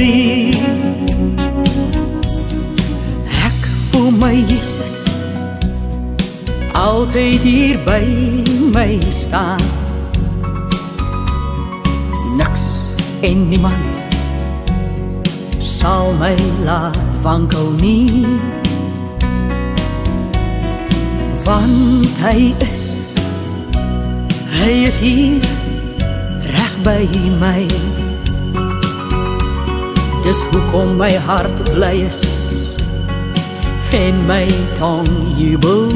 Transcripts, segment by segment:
verdriet. Ek voel my Jesus altyd hier by my staan. Niks en niemand sal my laat wankel nie, want hy is hier reg by my. Dis hoekom my hart bly is en my tong jubel.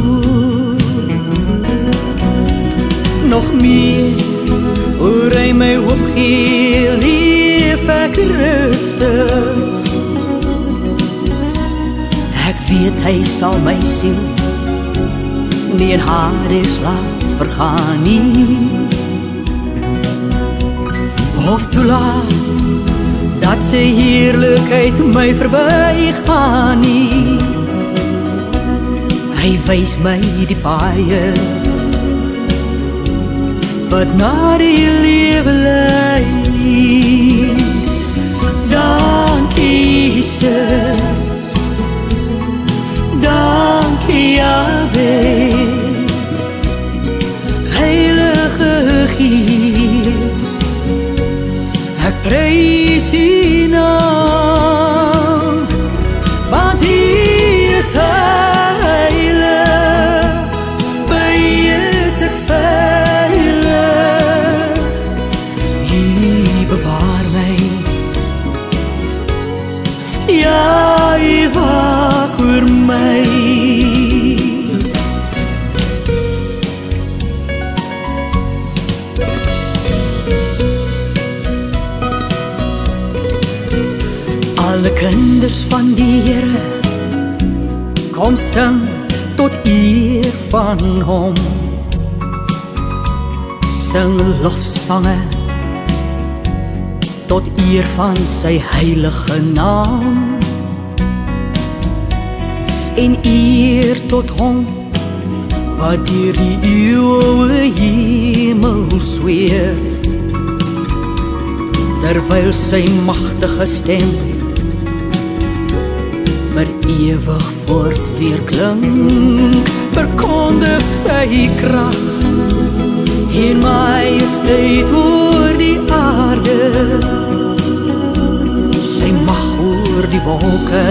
Nog meer oor hy my hoop gee, lief ek rustig. Ek weet hy sal my siel nie in Hades laat vergaan nie, of toelaat dat sy heerlikheid my verbygaan nie. Hy wys my die paaie wat na die lewe lei. Dankie Jesus, dankie Yahweh, Heilige Gees, ek prys U naam, want U is heilig, by U is ek veilig. U bewaar my, ja, U waak oor my. Alle kinders van die Here, kom sing tot eer van hom. Sing lofsange tot eer van sy heilige naam, en eer tot hom wat deur die eeuwe hemel sweef, terwyl sy magtige stem vir ewig voort weerklink, verkondig sy krag en majesteit oor die aarde, sy mag oor die wolke,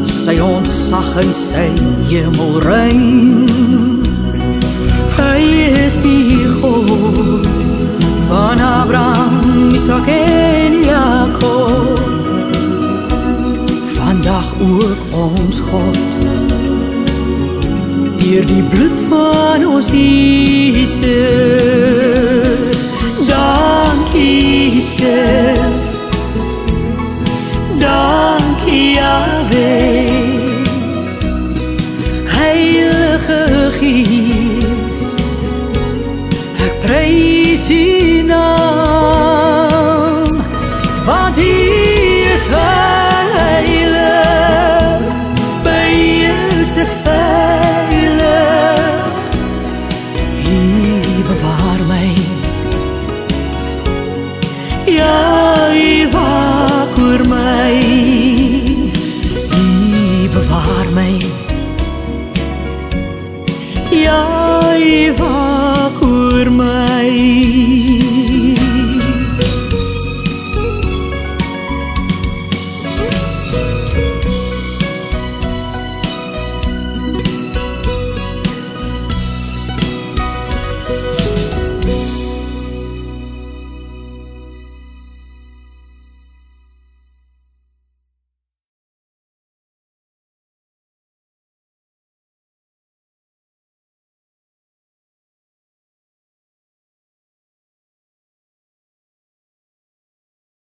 sy ontsag in sy hemelruim. Hy is die God van Abraham, Isaac en Jacob, vandag ook ons God, deur die bloed van ons Jesus. Dankie Jesus, dankie Yahweh, Heilige Gees, ek prys U